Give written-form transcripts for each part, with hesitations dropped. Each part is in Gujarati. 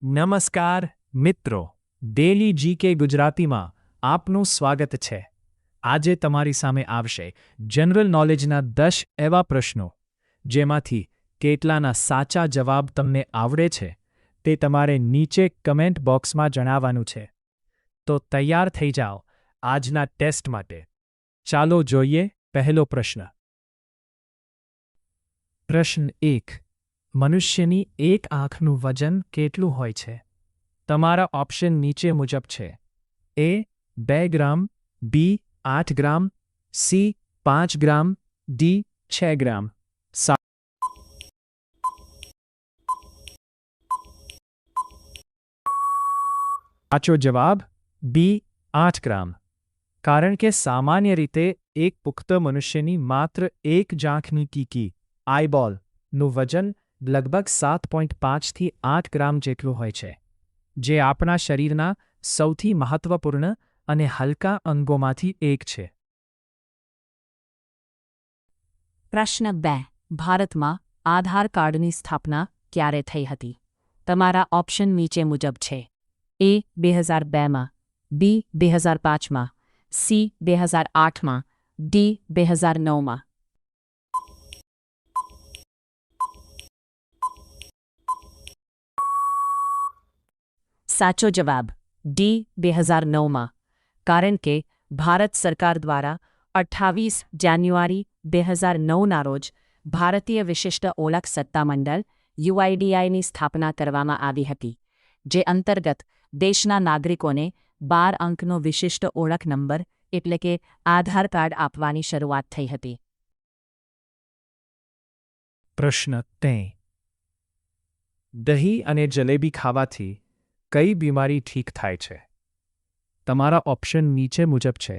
નમસ્કાર મિત્રો, ડેલી જીકે ગુજરાતીમાં આપનું સ્વાગત છે। આજે તમારી સામે આવશે જનરલ નોલેજના 10 એવા પ્રશ્નો જેમાંથી કેટલાના સાચા જવાબ તમને આવડે છે તે તમારે નીચે કમેન્ટ બોક્સમાં જણાવવાનું છે। તો તૈયાર થઈ જાઓ આજના ટેસ્ટ માટે। ચાલો જોઈએ પહેલો પ્રશ્ન। પ્રશ્ન 1। મનુષ્યની એક આંખનું વજન કેટલું હોય છે? તમારા ઓપ્શન નીચે મુજબ છે। એ 2 ગ્રામ, બી 8 ગ્રામ, સી 5 ગ્રામ, ડી 6 ગ્રામ। સાચો જવાબ બી 8 ગ્રામ। કારણ કે સામાન્ય રીતે એક પુખ્ત મનુષ્યની માત્ર એક જ આંખની કીકી આઈબોલનું વજન લગભગ 7.5 થી 8 ગ્રામ જેટલું હોય છે, જે આપણા શરીરના સૌથી મહત્વપૂર્ણ અને હલકા અંગોમાંથી એક છે। પ્રશ્ન 2। ભારતમાં આધાર કાર્ડની સ્થાપના ક્યારે થઈ હતી? તમારા ઓપ્શન નીચે મુજબ છે। એ 2002માં, બી 2005માં, સી 2008માં, ડી 2009માં। સાચો જવાબ ડી 2009માં। કારણ કે ભારત સરકાર દ્વારા 28 જાન્યુઆરી 2009ના રોજ ભારતીય વિશિષ્ટ ઓળખ સત્તામંડળ UIDAIની સ્થાપના કરવામાં આવી હતી, જે અંતર્ગત દેશના નાગરિકોને 12 અંકનો વિશિષ્ટ ઓળખ નંબર એટલે કે આધાર કાર્ડ આપવાની શરૂઆત થઈ હતી। પ્રશ્ન 3। દહીં અને જલેબી ખાવાથી કઈ બીમારી ઠીક થાય છે? તમારા ઓપ્શન નીચે મુજબ છે।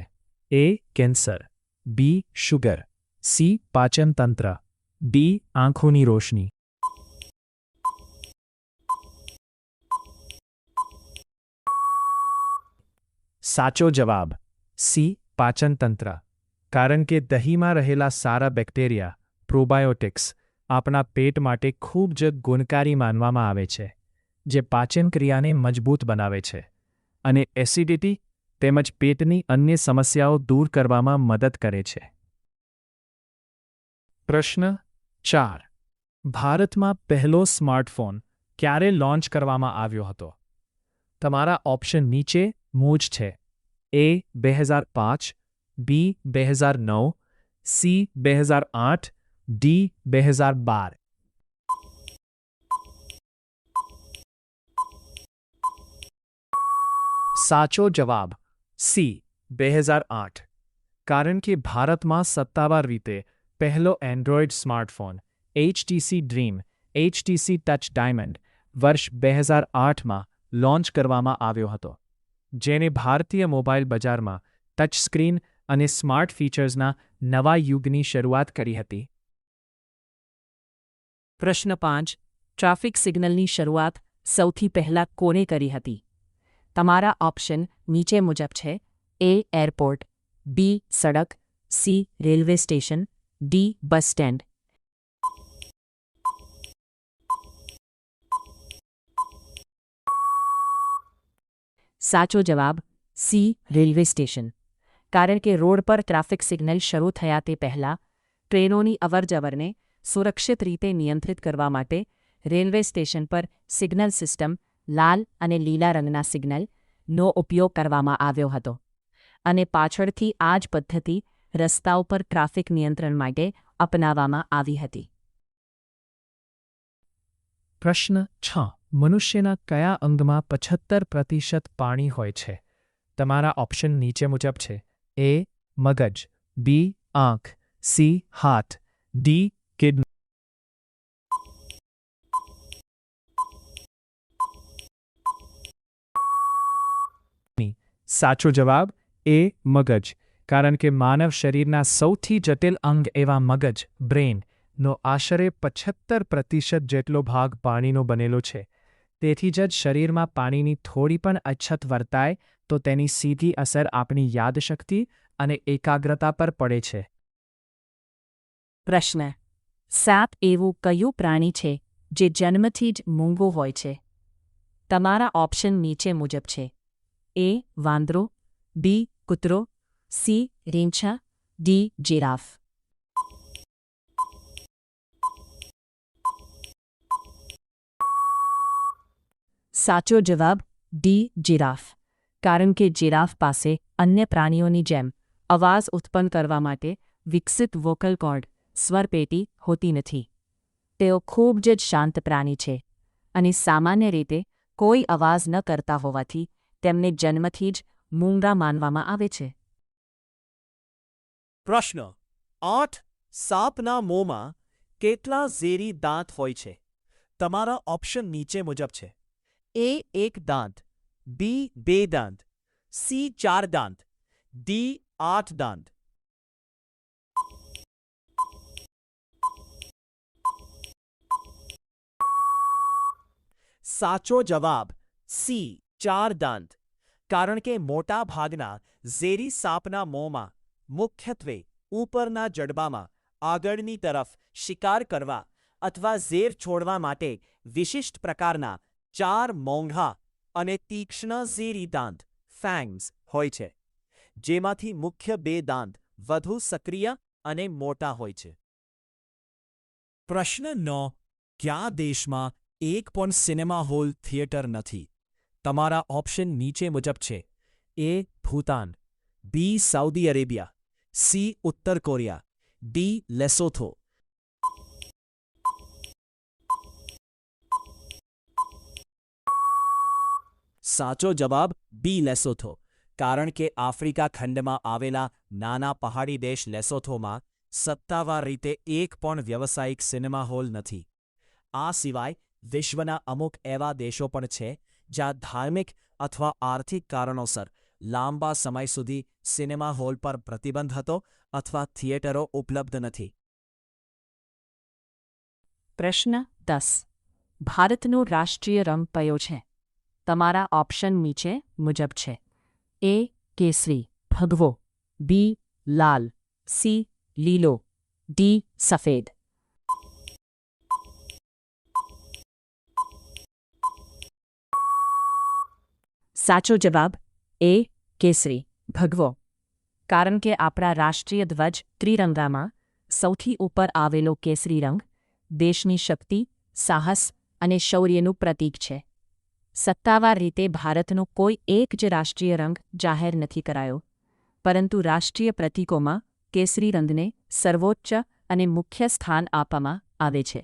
એ કેન્સર, બી શુગર, સી પાચન તંત્ર, ડી આંખોની રોશની। સાચો જવાબ સી પાચન તંત્ર। કારણ કે દહીંમાં રહેલા સારા બેક્ટેરિયા પ્રોબાયોટિક્સ આપણા પેટ માટે ખૂબ જ ગુણકારી માનવામાં આવે છે, જે પાચન ક્રિયાને મજબૂત બનાવે છે અને એસિડિટી તેમજ પેટની અન્ય સમસ્યાઓ દૂર કરવામાં મદદ કરે છે। પ્રશ્ન 4। ભારતમાં પહેલો સ્માર્ટફોન ક્યારે લોન્ચ કરવામાં આવ્યો હતો? તમારા ઓપ્શન નીચે મુજબ છે। એ 2005, બી 2009, સી 2008, ડી 2012। સાચો જવાબ સી 2008। કારણ કે ભારતમાં સત્તાવાર રીતે પહેલો Android smartphone HTC dream HTC touch diamond વર્ષ 2008માં લોન્ચ કરવામાં આવ્યો હતો, જેને ભારતીય મોબાઈલ બજારમાં ટચ સ્ક્રીન અને સ્માર્ટ ફીચર્સના નવા યુગની શરૂઆત કરી હતી। પ્રશ્ન 5। ટ્રાફિક સિગ્નલની શરૂઆત સૌથી પહેલાં કોણે કરી હતી? તમારા ઓપ્શન નીચે મુજબ છે। એ એરપોર્ટ, બી સડક, C railway station, D bus stand. સાચો જવાબ સી રેલવે સ્ટેશન। કારણ કે રોડ પર ટ્રાફિક સિગ્નલ શરૂ થયા તે પહેલાં ટ્રેનોની અવરજવરને સુરક્ષિત રીતે નિયંત્રિત કરવા માટે રેલવે સ્ટેશન પર સિગ્નલ સિસ્ટમ લાલ અને લીલા રંગના સિગ્નલનો ઉપયોગ કરવામાં આવ્યો હતો, અને પાછળથી આ જ પદ્ધતિ રસ્તાઓ પર ટ્રાફિક નિયંત્રણ માટે અપનાવવામાં આવી હતી। પ્રશ્ન 6। મનુષ્યના કયા અંગમાં 75% પાણી હોય છે? તમારા ઓપ્શન નીચે મુજબ છે। એ મગજ, બી આંખ, સી હાથ, ડી કિડની। સાચો જવાબ એ મગજ। કારણ કે માનવ શરીરના સૌથી જટિલ અંગ એવા મગજ બ્રેનનો આશરે 75% જેટલો ભાગ પાણીનો બનેલો છે। તેથી જ શરીરમાં પાણીની થોડી પણ અછત વર્તાય તો તેની સીધી અસર આપણી યાદશક્તિ અને એકાગ્રતા પર પડે છે। પ્રશ્ન 7। એવું કયું પ્રાણી છે જે જન્મથી જ મૂંગું હોય છે? તમારા ઓપ્શન નીચે મુજબ છે. એ વાંદરો, બી કૂતરો, સી રીંછા, ડી જીરાફ. સાચો જવાબ ડી જીરાફ. કારણ કે જીરાફ પાસે અન્ય પ્રાણીઓની જેમ અવાજ ઉત્પન્ન કરવા માટે વિકસિત વોકલ કોર્ડ સ્વરપેટી હોતી નથી. તેઓ ખૂબ જ શાંત પ્રાણી છે અને સામાન્ય રીતે કોઈ અવાજ ન કરતા હોવાથી તેમને જન્મથી જ મૂંગા માનવામાં આવે છે. પ્રશ્ન 8. સાપના મોંમાં કેટલા ઝેરી દાંત હોય છે? તમારા ઓપ્શન નીચે મુજબ છે. એ 1 દાંત, બી 2 દાંત, સી 4 દાંત, ડી 8 દાંત. સાચો જવાબ સી 4 દાંત. કારણ કે મોટા ભાગના ઝેરી સાપના મોંમાં મુખ્યત્વે ઉપરના જડબામાં આગળની તરફ શિકાર કરવા અથવા ઝેર છોડવા માટે વિશિષ્ટ પ્રકારના 4 મોંઘા અને તીક્ષ્ણ ઝેરી દાંત ફેંગ્સ હોય છે, જેમાંથી મુખ્ય 2 દાંત વધુ સક્રિય અને મોટા હોય છે. પ્રશ્ન 9. કયા દેશમાં એક પણ સિનેમા હોલ થિયેટર નથી? તમારા ઓપ્શન નીચે મુજબ છે. એ ભૂતાન, બી સાઉદી અરેબિયા, સી ઉત્તર કોરિયા, ડી લેસોથો. સાચો જવાબ બી લેસોથો. કારણ કે આફ્રિકા ખંડમાં આવેલા નાના પહાડી દેશ લેસોથોમાં સત્તાવાર રીતે એક પણ વ્યવસાયિક સિનેમા હોલ નથી. આ સિવાય વિશ્વના અમુક એવા દેશો પણ છે જ્યાં ધાર્મિક અથવા આર્થિક કારણોસર લાંબા સમય સુધી સિનેમા હોલ પર પ્રતિબંધ હતો અથવા થિયેટરો ઉપલબ્ધ નથી. પ્રશ્ન 10. ભારતનો રાષ્ટ્રીય રંગ કયો છે? તમારા ઓપ્શન નીચે મુજબ છે. એ કેસરી ભગવો, બી લાલ, સી લીલો, ડી સફેદ. સાચો જવાબ એ કેસરી ભગવો. કારણ કે આપણા રાષ્ટ્રીય ધ્વજ ત્રિરંગામાં સૌથી ઉપર આવેલો કેસરી રંગ દેશની શક્તિ, સાહસ અને શૌર્યનું પ્રતીક છે. સત્તાવાર રીતે ભારતનો કોઈ એક જ રાષ્ટ્રીય રંગ જાહેર નથી કરાયો, પરંતુ રાષ્ટ્રીય પ્રતીકોમાં કેસરી રંગને સર્વોચ્ચ અને મુખ્ય સ્થાન આપવામાં આવે છે.